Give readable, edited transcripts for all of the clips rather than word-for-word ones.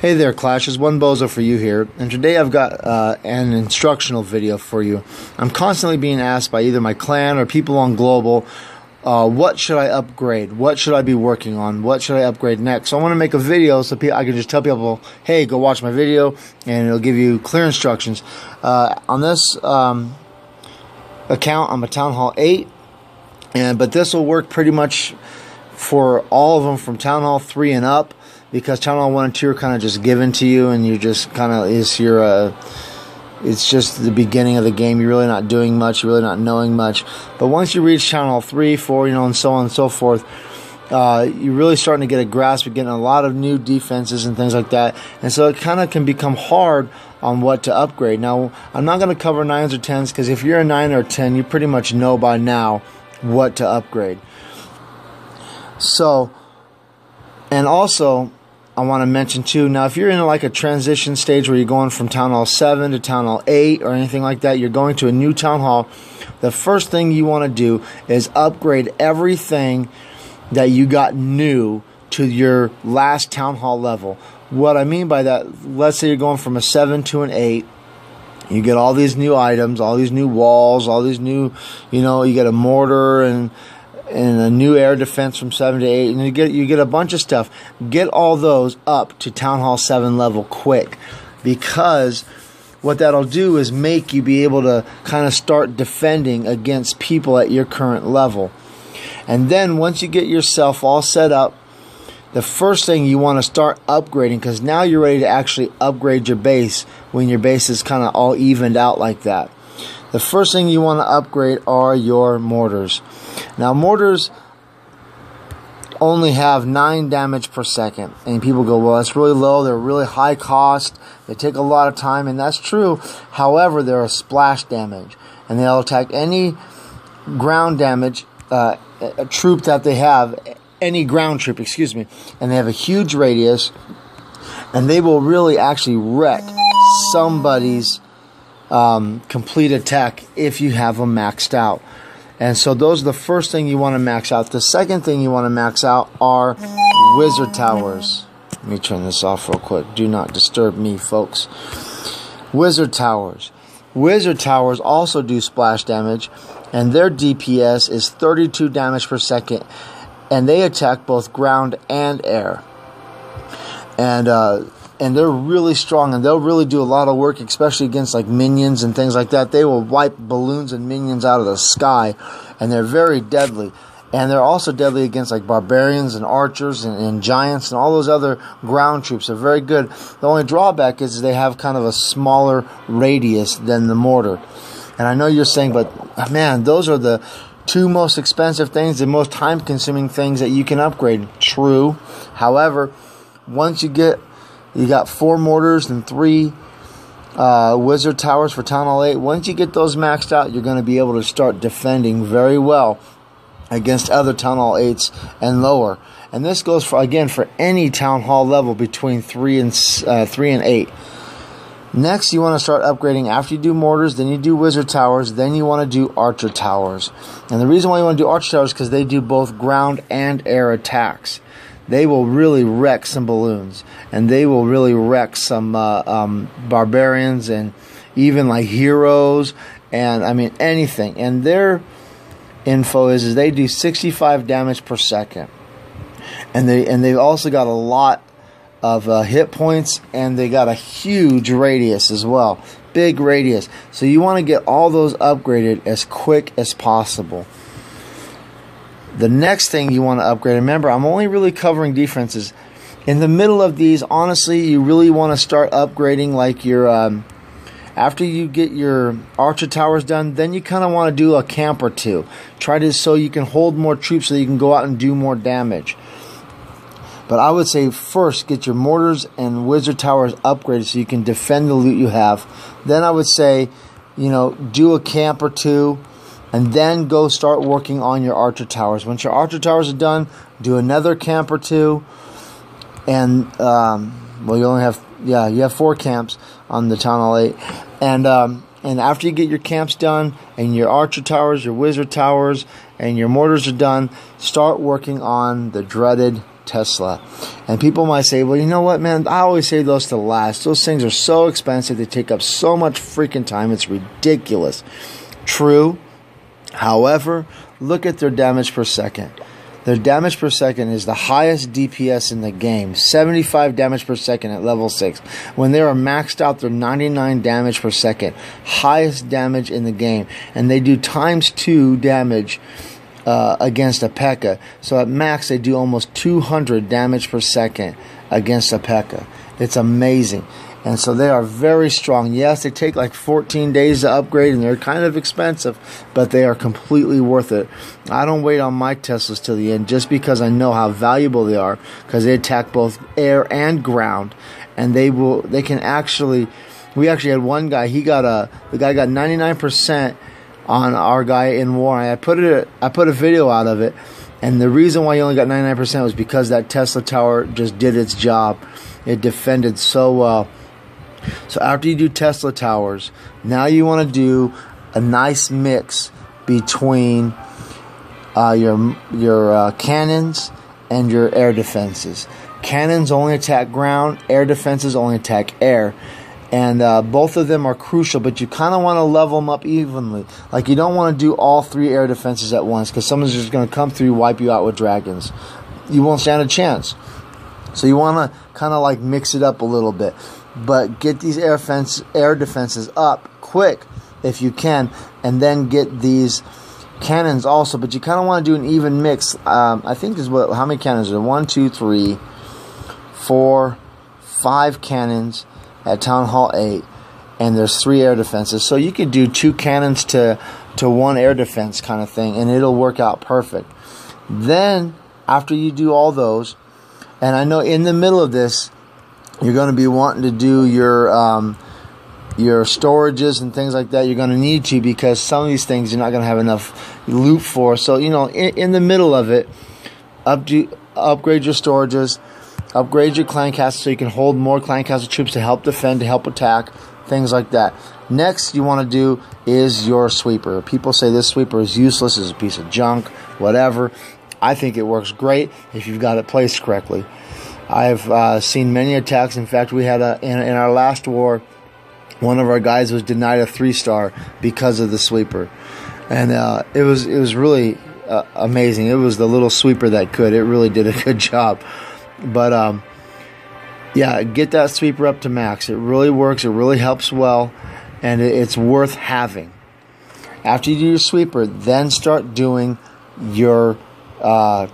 Hey there, Clashes. One Bozo for you here, and today I've got an instructional video for you. I'm constantly being asked by either my clan or people on Global, what should I upgrade? What should I be working on? What should I upgrade next? So I want to make a video so I can just tell people, hey, go watch my video, and it'll give you clear instructions. On this account, I'm a Town Hall 8, but this will work pretty much for all of them from Town Hall 3 and up, because Town Hall 1 and 2 are kind of just given to you, and you just kind of, it's just the beginning of the game. You're really not doing much, you're really not knowing much. But once you reach Town Hall 3, 4, and so on and so forth, you're really starting to get a grasp of getting a lot of new defenses and things like that. And so it kind of can become hard on what to upgrade. Now, I'm not going to cover 9s or 10s, because if you're a 9 or a 10, you pretty much know by now what to upgrade. So, and also, I want to mention too, now if you're in like a transition stage where you're going from Town Hall 7 to Town Hall 8 or anything like that, you're going to a new Town Hall, the first thing you want to do is upgrade everything that you got new to your last Town Hall level. What I mean by that, let's say you're going from a 7 to an 8, you get all these new items, all these new walls, all these new, you get a mortar and a new air defense from 7 to 8, and you get a bunch of stuff. Get all those up to Town Hall 7 level quick, because what that'll do is make you be able to kind of start defending against people at your current level. And then once you get yourself all set up, the first thing you want to start upgrading, because now you're ready to actually upgrade your base when your base is kind of all evened out like that. The first thing you want to upgrade are your mortars. Now, mortars only have 9 damage per second. And people go, well, that's really low. They're really high cost. They take a lot of time, and that's true. However, they're a splash damage, and they'll attack any ground damage, a troop that they have, any ground troop, excuse me, and they have a huge radius, and they will really actually wreck somebody's complete attack if you have them maxed out. And so those are the first thing you want to max out. The second thing you want to max out are wizard towers. Let me turn this off real quick. Do not disturb me, folks. Wizard towers. Wizard towers also do splash damage, and their DPS is 32 damage per second, and they attack both ground and air. And they're really strong, and they'll really do a lot of work, especially against like minions and things like that. They will wipe balloons and minions out of the sky, and they're very deadly. And they're also deadly against like barbarians and archers and giants and all those other ground troops. They're very good. The only drawback is they have kind of a smaller radius than the mortar. And I know you're saying, but man, those are the 2 most expensive things, the most time-consuming things that you can upgrade. True. However, once you got 4 mortars and 3 wizard towers for Town Hall 8. Once you get those maxed out, you're going to be able to start defending very well against other Town Hall 8s and lower. And this goes for any Town Hall level between 3 and 8. Next, you want to start upgrading. After you do mortars, then you do wizard towers, then you want to do archer towers. And the reason why you want to do archer towers is because they do both ground and air attacks. They will really wreck some balloons, and they will really wreck some barbarians and even like heroes, and I mean anything. And their info is they do 65 damage per second, and they've also got a lot of hit points, and they got a huge radius as well, big radius. So you want to get all those upgraded as quick as possible. The next thing you want to upgrade, remember, I'm only really covering defenses. In the middle of these, honestly, you really want to start upgrading like your, after you get your archer towers done, then you kind of want to do a camp or 2. Try to, so you can hold more troops so you can go out and do more damage. But I would say first, get your mortars and wizard towers upgraded so you can defend the loot you have. Then I would say, do a camp or 2. And then go start working on your archer towers. Once your archer towers are done, do another camp or 2. And, well, you only have, you have 4 camps on the Town Hall 8. And after you get your camps done, and your archer towers, your wizard towers, and your mortars are done, start working on the dreaded Tesla. And people might say, well, you know what, man, I always save those to last. Those things are so expensive. They take up so much freaking time. It's ridiculous. True. However, look at their damage per second. Their damage per second is the highest DPS in the game. 75 damage per second at level 6. When they are maxed out, they're 99 damage per second. Highest damage in the game. And they do ×2 damage against a P.E.K.K.A. So at max, they do almost 200 damage per second against a P.E.K.K.A. It's amazing. And so they are very strong. Yes, they take like 14 days to upgrade, and they're kind of expensive, but they are completely worth it. I don't wait on my Teslas till the end just because I know how valuable they are, because they attack both air and ground, and they can actually. We actually had one guy. The guy got 99% on our guy in war. I put a video out of it, and the reason why he only got 99% was because that Tesla tower just did its job. It defended so well. So after you do Tesla towers, now you want to do a nice mix between your cannons and your air defenses. Cannons only attack ground, air defenses only attack air. And both of them are crucial, but you kind of want to level them up evenly. Like, you don't want to do all 3 air defenses at once, because someone's just going to come through, wipe you out with dragons. You won't stand a chance. So you want to kind of like mix it up a little bit. But get these air defenses up quick if you can, and then get these cannons also. But you kind of want to do an even mix. I think is how many cannons are there? 1, 2, 3, 4, 5 cannons at Town Hall 8, and there's 3 air defenses. So you could do 2 cannons to 1 air defense kind of thing, and it'll work out perfect. Then after you do all those, and I know in the middle of this, you're going to be wanting to do your storages and things like that. You're going to need to, because some of these things you're not going to have enough loot for. So, you know, in the middle of it, upgrade your storages, upgrade your clan castle so you can hold more clan castle troops to help defend, to help attack, things like that. Next you want to do is your sweeper. People say this sweeper is useless, is a piece of junk, whatever. I think it works great if you've got it placed correctly. I've seen many attacks. In fact, we had in our last war, one of our guys was denied a 3-star because of the sweeper, and it was really amazing. It was the little sweeper that could. It really did a good job. But yeah, get that sweeper up to max. It really works. It really helps well, and it's worth having. After you do your sweeper, then start doing your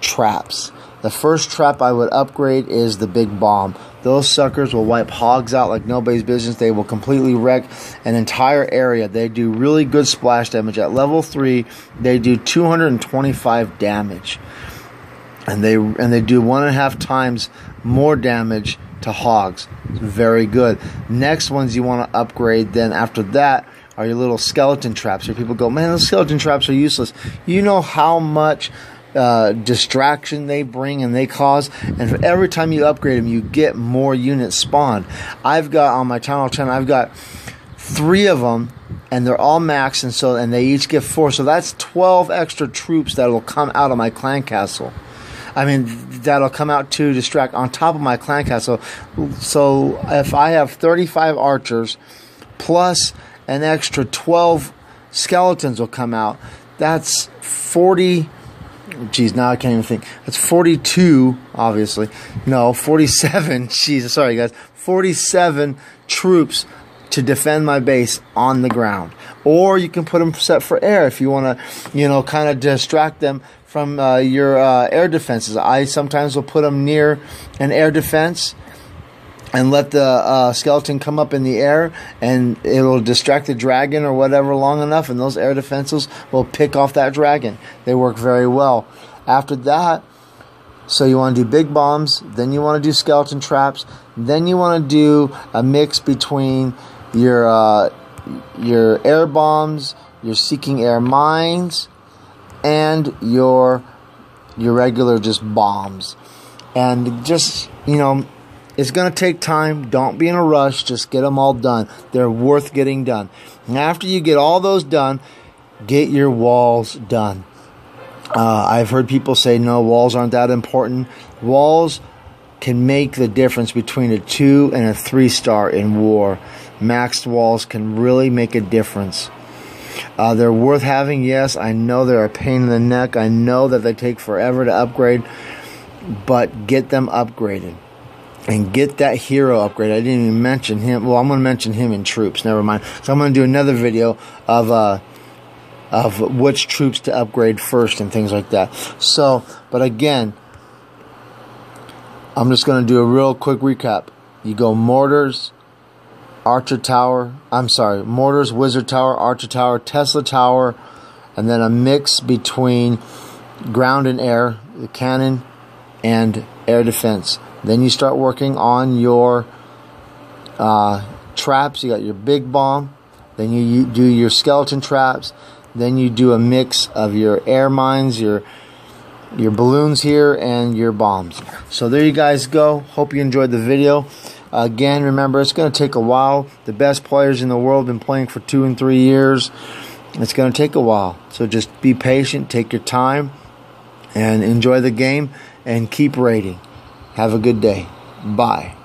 traps. The first trap I would upgrade is the big bomb. Those suckers will wipe hogs out like nobody's business. They will completely wreck an entire area. They do really good splash damage. At level 3, they do 225 damage. And they do 1.5 times more damage to hogs. It's very good. Next ones you want to upgrade then after that are your little skeleton traps. Where people go, man, those skeleton traps are useless. You know how much distraction they bring and they cause, and for every time you upgrade them, you get more units spawned. I've got on my channel, I've got 3 of them, and they're all maxed, and they each get 4. So that's 12 extra troops that will come out of my clan castle. I mean, that'll come out to distract on top of my clan castle. So if I have 35 archers plus an extra 12 skeletons will come out, that's 40. Geez, now I can't even think. That's 42, obviously. No, 47. Jeez, sorry, guys. 47 troops to defend my base on the ground. Or you can put them set for air if you want to, kind of distract them from your air defenses. I sometimes will put them near an air defense and let the skeleton come up in the air, and it'll distract the dragon or whatever long enough, and those air defenses will pick off that dragon. They work very well. After that, so you want to do big bombs, then you want to do skeleton traps, then you want to do a mix between your air bombs, your seeking air mines, and your regular just bombs. And just, it's going to take time. Don't be in a rush. Just get them all done. They're worth getting done. And after you get all those done, get your walls done. I've heard people say, no, walls aren't that important. Walls can make the difference between a 2 and a 3-star in war. Maxed walls can really make a difference. They're worth having, yes. I know they're a pain in the neck. I know that they take forever to upgrade, but get them upgraded. And get that hero upgrade. I didn't even mention him. Well, I'm going to mention him in troops. Never mind. So I'm going to do another video of which troops to upgrade first and things like that. So, but again, I'm just going to do a real quick recap. You go Mortars, Archer Tower. I'm sorry, Mortars, Wizard Tower, Archer Tower, Tesla Tower, and then a mix between ground and air, the cannon, and air defense. Then you start working on your traps. You got your big bomb. Then you do your skeleton traps. Then you do a mix of your air mines, your balloons here, and your bombs. So there you guys go. Hope you enjoyed the video. Again, remember, it's going to take a while. The best players in the world have been playing for 2 and 3 years. It's going to take a while. So just be patient, take your time, and enjoy the game, and keep raiding. Have a good day. Bye.